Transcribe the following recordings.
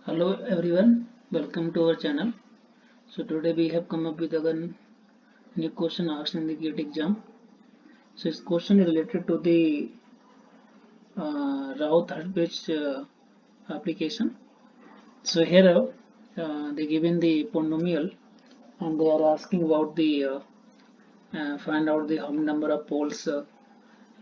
Hello everyone, welcome to our channel. So today we have come up with a new question asked in the GATE exam. So this question is related to the Routh Hurwitz application. So here they given the polynomial and they are asking about the find out the how many number of poles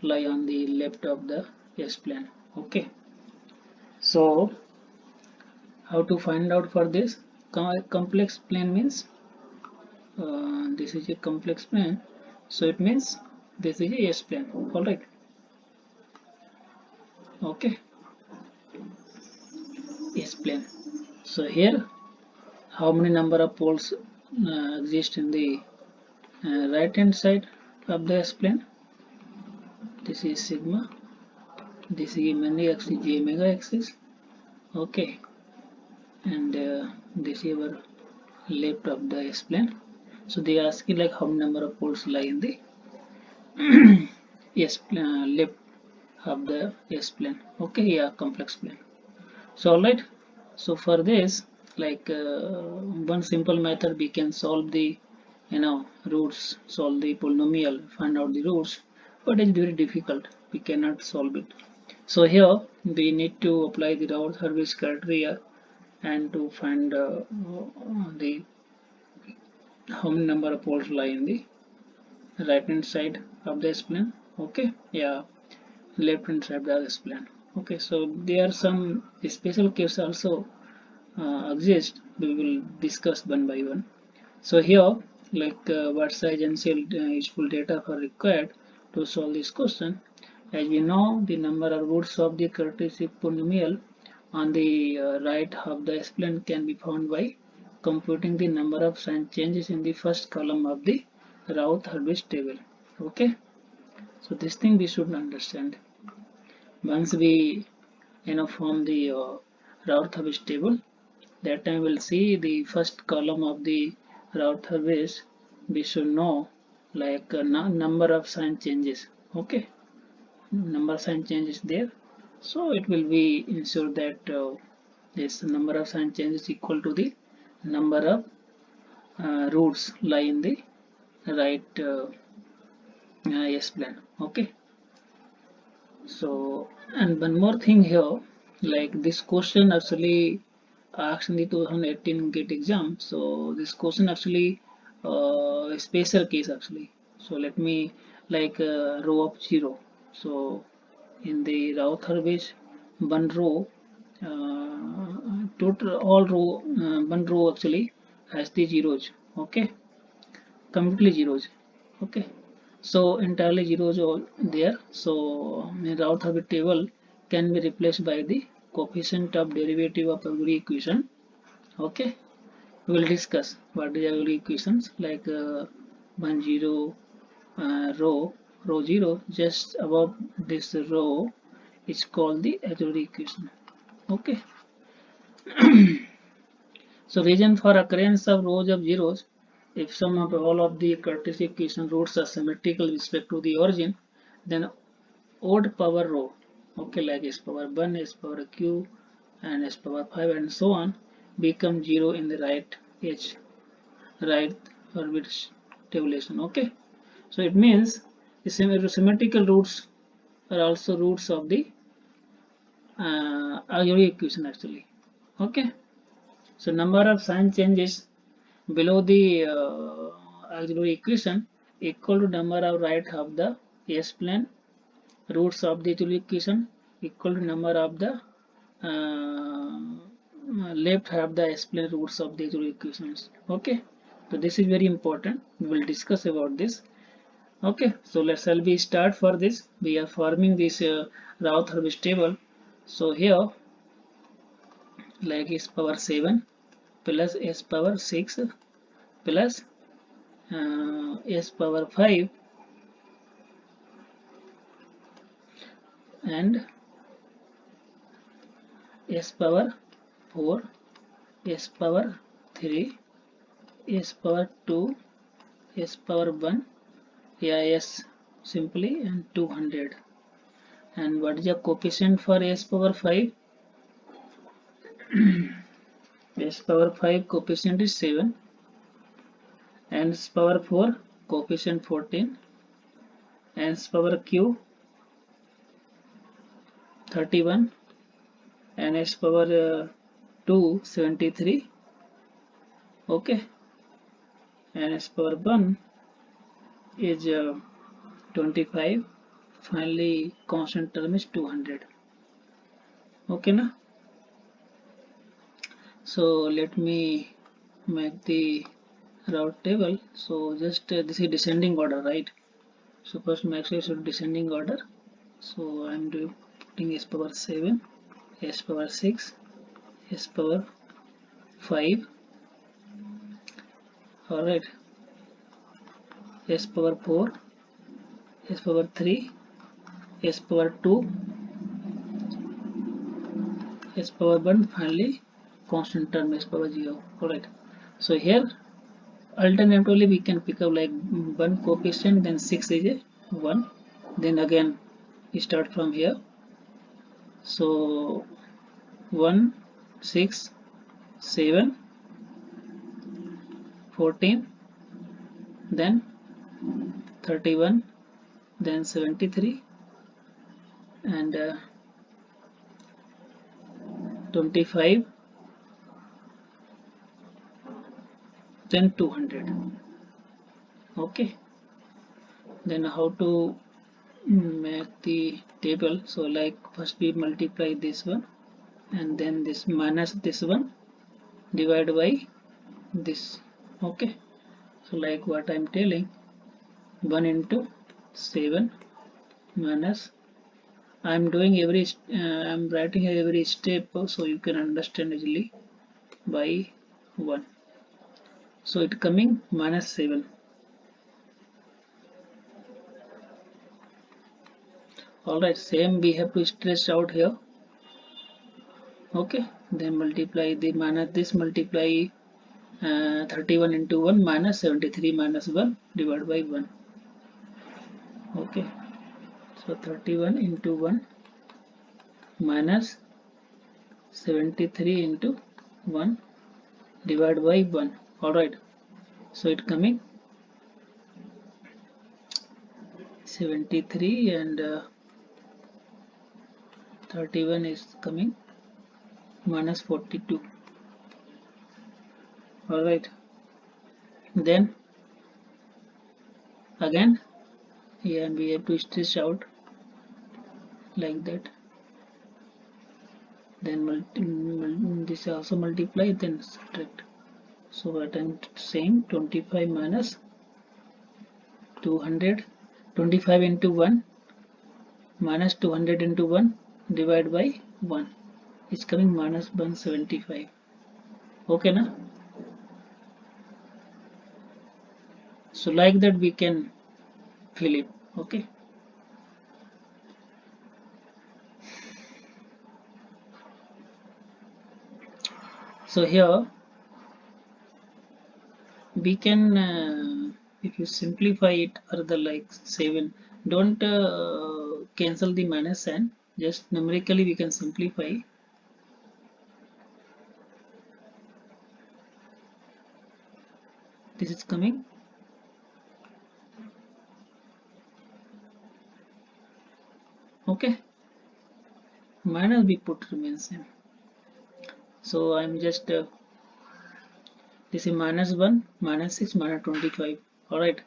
lie on the left of the S plane. Okay. So how to find out for this? Complex plane means this is a complex plane, so it means this is a S plane. All right. Okay, S plane. So here how many number of poles exist in the right hand side of the S plane? This is sigma, this is many axis, j omega axis. Okay, and this is our left of the S plane. So they are asking like how many number of poles lie in the S plane, left of the S plane. Okay, yeah, complex plane. So alright, so for this, like one simple method, we can solve the roots, solve the polynomial, find out the roots, but it's very difficult, we cannot solve it. So here we need to apply the Routh Hurwitz criteria and to find the how many number of poles lie in the right hand side of the plane. Okay, yeah, left hand side of the plane. Okay, so there are some special cases also exist, we will discuss one by one. So here, like what size and cell useful data are required to solve this question. As we know, the number of roots of the characteristic polynomial on the right half the plane can be found by computing the number of sign changes in the first column of the Routh Hurwitz table. Okay, so this thing we should understand. Once we form the Routh Hurwitz table, that time we'll see the first column of the Routh Hurwitz. We should know like number of sign changes. Okay, number of sign changes there. So it will be ensure that this number of sign changes equal to the number of roots lie in the right S plane. Okay. So and one more thing here, like this question actually asked in the 2018 GATE exam. So this question actually a special case actually. So let me like row of 0. So in the Routh Hurwitz, one row, total all row, one row actually has the zeros. Okay, completely zeros. Okay, so entirely zeros all there. So in Routh Hurwitz table can be replaced by the coefficient of derivative of every equation. Okay, we will discuss what is every equations like 1 0 row 0 just above this row is called the auxiliary equation. Okay, so reason for occurrence of rows of zeros, if some of all of the cartesian equation roots are symmetrical with respect to the origin, then odd power row, okay, like s power 1, s power q, and s power 5 and so on, become 0 in the right edge, right Hurwitz tabulation. Okay, so it means the symmetrical roots are also roots of the auxiliary equation actually. Okay, so number of sign changes below the auxiliary equation equal to number of right of the S plane, roots of the auxiliary equation equal to number of the left half the S plane roots of the auxiliary equations. Okay, so this is very important, we will discuss about this. Okay, so let's shall we start for this. We are forming this Routh Hurwitz table. So here like s power 7 plus s power 6 plus s power 5 and s power 4, s power 3, s power 2, s power 1, yeah, s simply, and 200. And what is the coefficient for s power 5? S power 5 coefficient is 7, and S power 4 coefficient 14, and S power q 31, and S power 2 73. Okay, and S power 1 is 25. Finally constant term is 200. Okay na? So let me make the Routh table. So just this is descending order, right? So first make sure it's descending order. So I'm putting S power 7, S power 6, S power 5. Alright, S power 4, S power 3, S power 2, S power 1, finally constant term S power 0. Alright, so here alternatively we can pick up like 1 coefficient, then 6 is a 1, then again we start from here. So 1, 6, 7, 14, then 31, then 73, and 25, then 200. Okay, then how to make the table? So like first we multiply this one, and then this minus this one, divide by this. Okay, so like what I'm telling, 1 into 7 minus, I'm doing I'm writing every step so you can understand easily, by 1. So it coming minus 7. Alright, same we have to stretch out here. Okay, then multiply the minus this, multiply 31 into 1 minus 73 minus 1 divided by 1. Okay, so 31 into 1 minus 73 into 1 divided by 1. Alright, so it coming 73, and 31 is coming minus 42. Alright, then again here we have to stretch out like that, then this also multiply, then subtract. So what I'm saying, 25 minus 200, 25 into 1 minus 200 into 1 divided by 1, it's coming minus 175. Okay na? So like that we can fill it. Okay, so here we can if you simplify it further, like 7, don't cancel the minus sign, just numerically we can simplify. This is coming okay, minus we put remains same. So I'm just this is minus 1, minus 6, minus 25. Alright,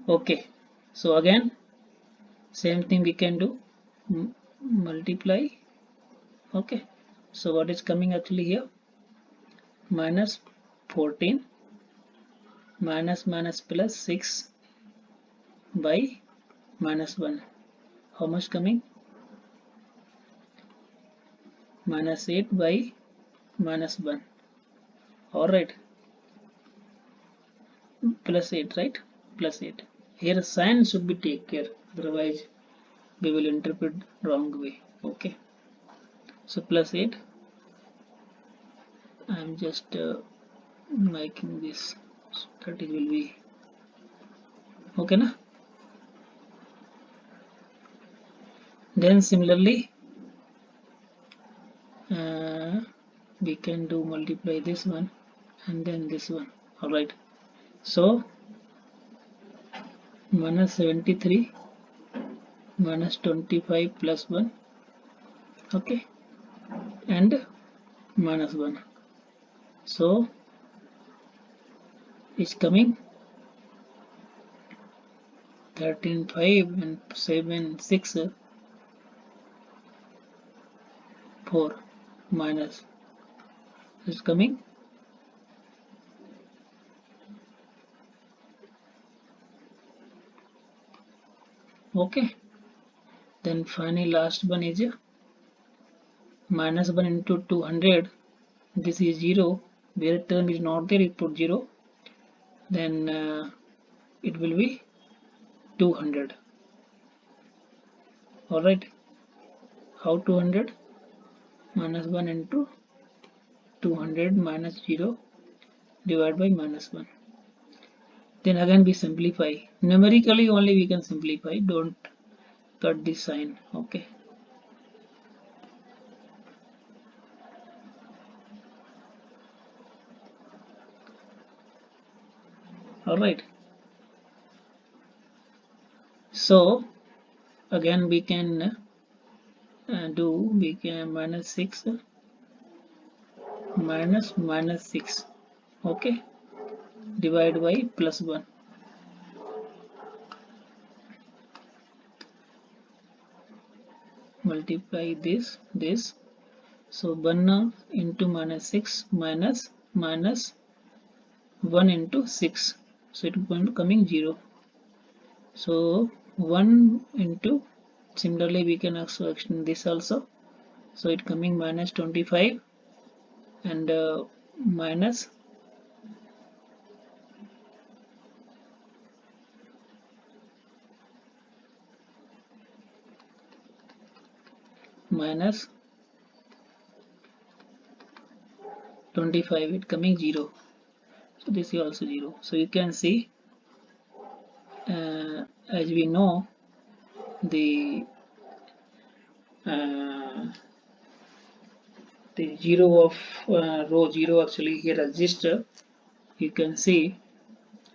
okay, so again same thing we can do, multiply. Okay, so what is coming actually here, minus 14 minus minus plus 6 by minus 1, how much coming, minus 8 by minus 1. Alright, plus 8, right, plus 8. Here sign should be take care, otherwise we will interpret wrong way. Okay, so plus 8, I'm just making this that it will be okay na. Then similarly we can do multiply this one and then this one. Alright, so minus 73 minus 25 plus 1, okay, and minus 1, so it's coming 13 5 and 7 6 4 minus is coming okay. Then finally last one is minus 1 into 200, this is 0, where term is not there you put 0, then it will be 200. Alright, how 200? Minus 1 into 200 minus 0 divided by minus 1. Then again we simplify. Numerically only we can simplify, don't cut this sign, okay. Alright, so again we can we can minus 6 minus 6, okay, divide by plus 1. Multiply this, so 1 into minus 6 minus 1 into 6, so it will coming 0, so 1 into, similarly we can also extend this also, so it coming minus 25 and minus minus 25, it coming 0, so this is also 0. So you can see as we know the 0 of row 0 actually here exists, you can see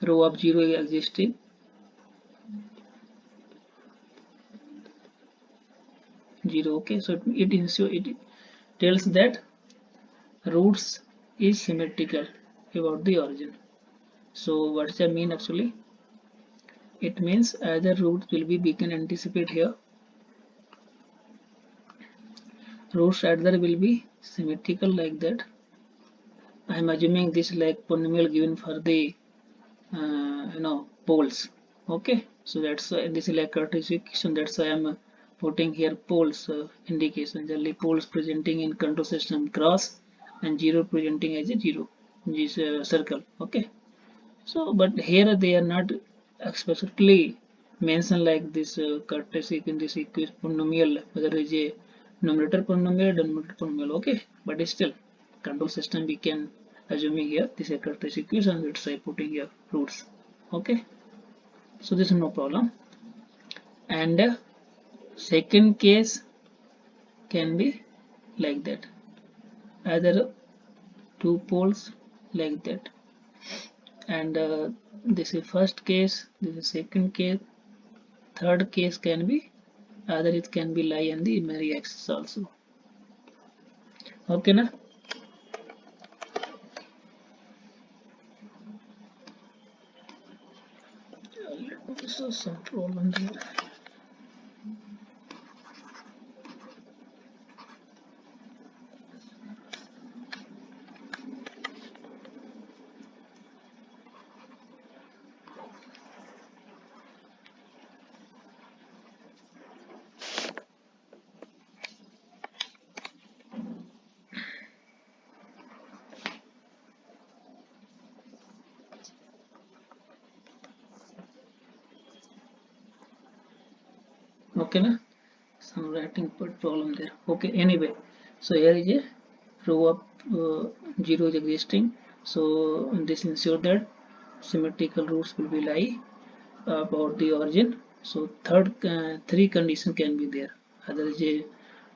row of 0 existing, 0, okay. So it tells that roots is symmetrical about the origin. So what does that mean actually? It means either roots will be, we can anticipate here, roots either will be symmetrical like that. I am assuming this like polynomial given for the poles, okay. So that's this is like characterization, that's why I am putting here poles indication, generally poles presenting in control system cross and 0 presenting as a 0, this circle, okay. So but here they are not explicitly mentioned like this characteristic in this polynomial, whether it is a numerator polynomial or denominator polynomial, okay. But still control system we can assuming here this is a characteristic equation, let's say putting here roots, okay. So this is no problem. And second case can be like that, either two poles like that, and this is first case, this is second case, third case can be either it can be lie on the imaginary axis also, okay na. So some problem here. Okay na, some writing problem there, okay. Anyway, so here is a row of 0 is existing, so this ensure that symmetrical roots will be lie about the origin. So third three condition can be there, either the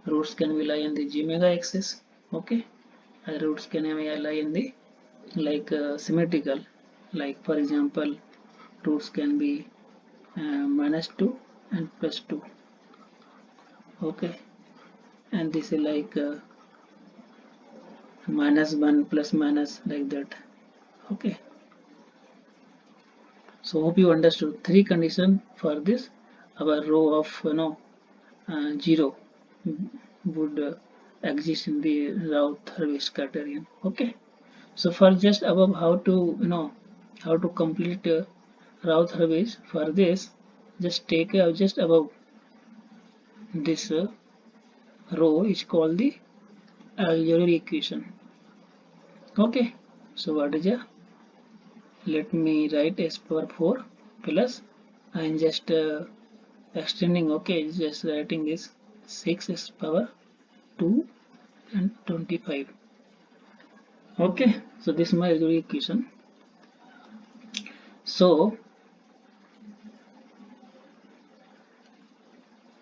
roots can be lie on the g omega axis, okay, roots can lie in the symmetrical, like for example roots can be -2 and +2. Okay, and this is -1 plus minus, like that. Okay, so hope you understood three condition for this. Our row of 0 would exist in the Routh Hurwitz criterion. Okay, so for just above how to how to complete Routh Hurwitz, for this just take just above this row is called the auxiliary equation. Okay, so what is a, let me write s power 4 plus, I'm just extending. Okay, just writing this 6s power 2 and 25. Okay, so this is my auxiliary equation. So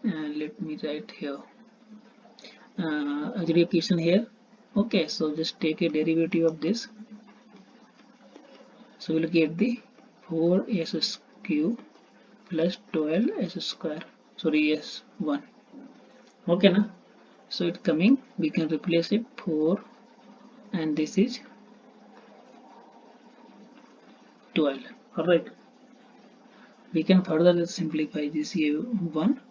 let me write here auxiliary equation here. Okay, so just take a derivative of this, so we'll get the 4s cube plus 12s square, sorry s1. Okay now, so it's coming, we can replace it 4 and this is 12. All right, we can further simplify this here 1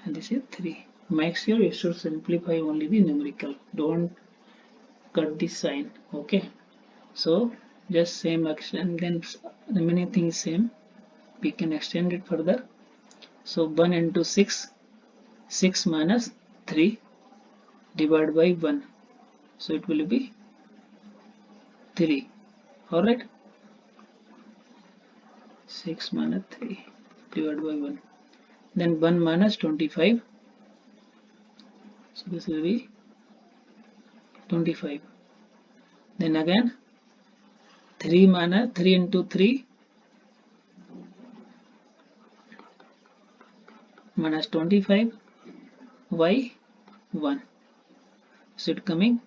and this is 3. Make sure you should simplify only the numerical, don't cut the sign. Okay, so just same action, then remaining thing is same, we can extend it further. So 1 into 6, 6 minus 3 divided by 1, so it will be 3. All right, 6 minus 3 divided by 1, then 1 minus 25, so this will be 25. Then again 3 minus 3 into 3 minus 25, y 1, so it coming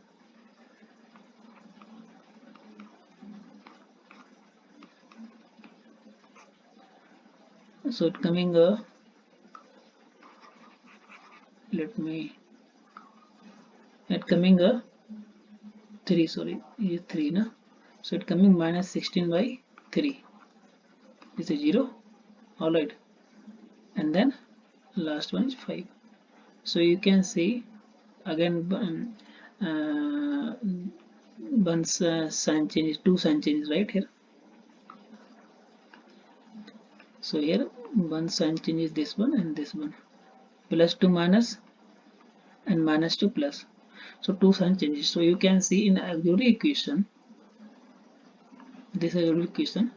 let me it coming 3, sorry, is 3 na, so it coming minus 16 by 3, this is 0. All right, and then last one is 5. So you can see again one's sign changes, two sign changes right here. So here one sign changes, this one and this one, plus 2 minus and minus 2 plus, so two sign changes. So you can see in auxiliary equation, this auxiliary equation,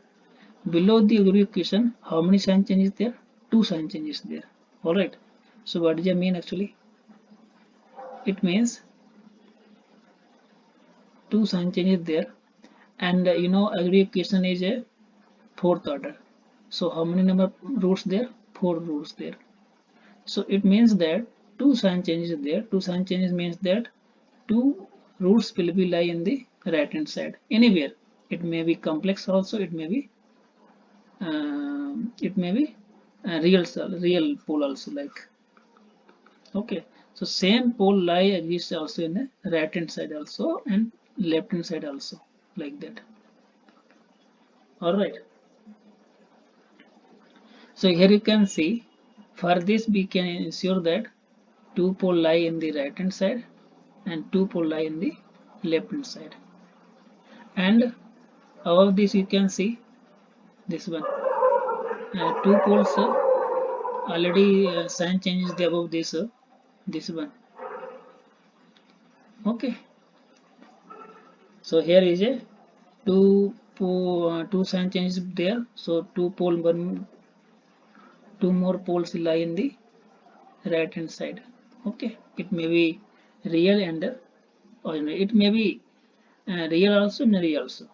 below the auxiliary equation how many sign changes there, two sign changes there. All right, so what does it mean actually? It means two sign changes there, and auxiliary equation is a fourth order, so how many number roots there, four roots there. So it means that two sign changes there, two sign changes means that two roots will be lie in the right hand side anywhere. It may be complex also, it may be real pole also, like. Okay, so same pole lie exists also in the right hand side also and left hand side also, like that. All right, so here you can see, for this we can ensure that two pole lie in the right hand side and two pole lie in the left hand side, and above this you can see this one, two poles already sign changes the above this one. Okay, so here is a two sign changes there, so two more poles lie in the right hand side. Okay, it may be real and ordinary, it may be real also and real also,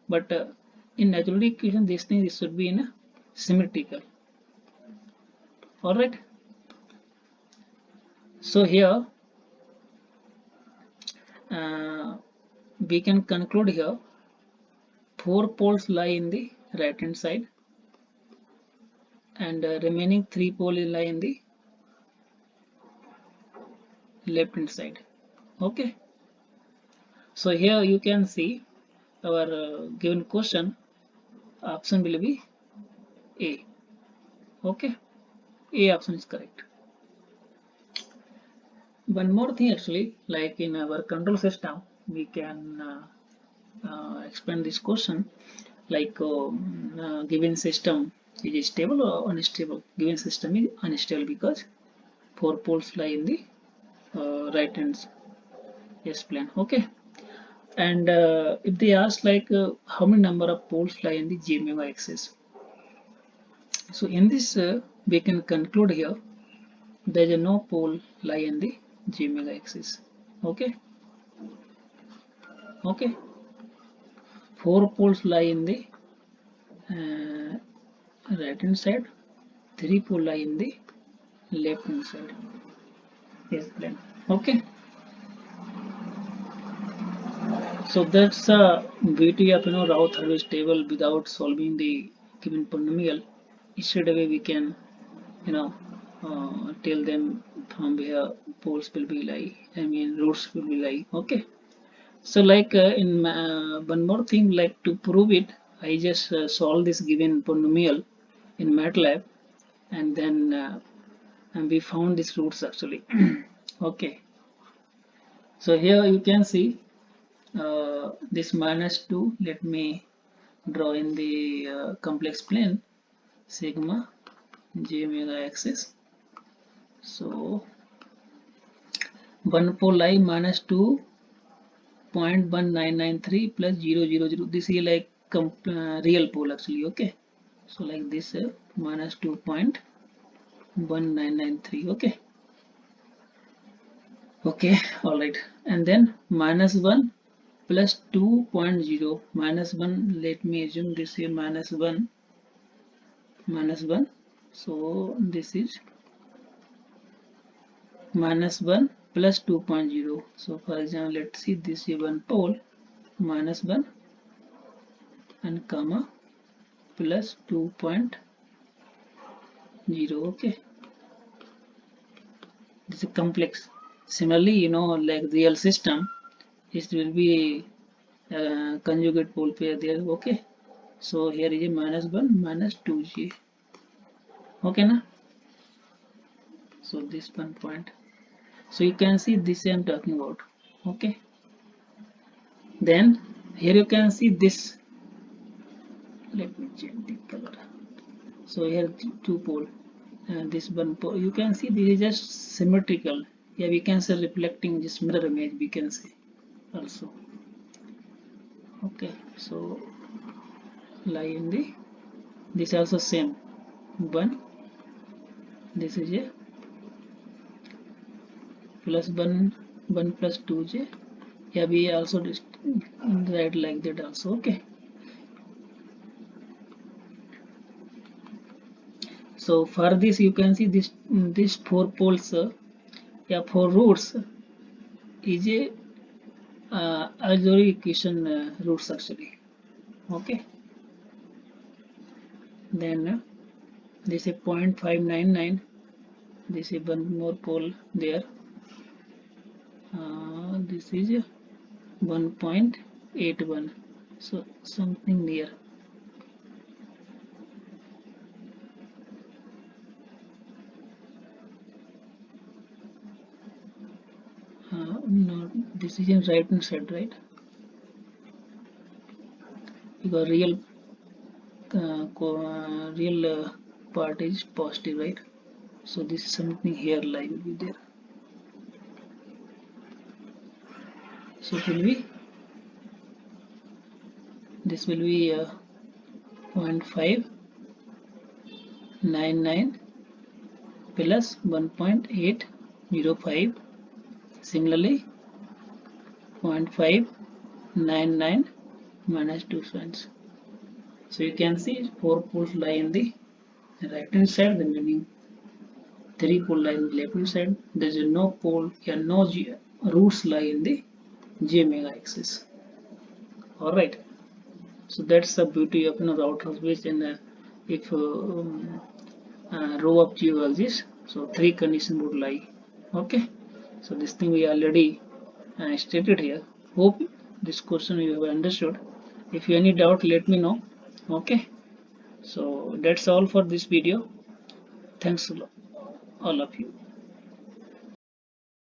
but in natural equation this thing should be in a symmetrical. All right, so here we can conclude here 4 poles lie in the right hand side and remaining 3 poles lie in the left hand side. Okay, so here you can see our given question option will be A. Okay, A option is correct. One more thing actually, like in our control system we can expand this question, like given system is stable or unstable. Given system is unstable because 4 poles lie in the right hand S plane. Okay, and if they ask like how many number of poles lie in the J omega axis, so in this we can conclude here there is no pole lie in the J omega axis. Okay, okay, 4 poles lie in the right hand side, 3 pole lie in the left hand side S plane. Okay, so that's the beauty of Routh Hurwitz table. Without solving the given polynomial, straight away we can you know tell them from where poles will be lie. I mean roots will be lie. Okay, so like in one more thing, like to prove it, I just solve this given polynomial in MATLAB, and we found these roots actually. Okay, so here you can see this minus 2. Let me draw in the complex plane sigma J omega axis. So 1 pole I minus 2.1993 plus 000. This is like real pole actually. Okay, so like this minus 2.1993. Okay, okay, all right, and then minus 1 plus 2.0 minus 1. Let me assume this here minus 1 minus 1. So this is minus 1 plus 2.0. So for example, let's see this is one pole minus 1 and comma plus 2.0. Okay, this is complex. Similarly, like real system, it will be conjugate pole pair there. Okay, so here is a minus 1 minus 2j. Okay na, so this one point, so you can see this I am talking about. Okay, then here you can see this. Let me change the color. So here two pole and this one pole, you can see this is just symmetrical. Yeah, we can say reflecting this mirror image, we can say also. Okay, so lie in the this also same 1. This is a plus 1 plus 2j. Yeah, we also write like that also. Okay, so for this you can see this 4 poles, 4 roots is a auxiliary equation roots actually. Okay, then this is 0.599. This is one more pole there. This is 1.81. So something near. No, this is in right hand side, right? Because real part is positive, right? So this is something here lie will be there. So it will be this will be 0.599 plus 1.805. Similarly 0.599 minus 2 cents. So you can see 4 poles lie in the right hand side, the meaning 3 poles lie in the left hand side. There is no pole, no roots lie in the J omega axis. All right. So that's the beauty of Routh Hurwitz, and if row of geologies. So three conditions would lie. Okay. So this thing we already stated here. Hope this question you have understood. If you any doubt, let me know. Okay. So that's all for this video. Thanks a lot, all of you.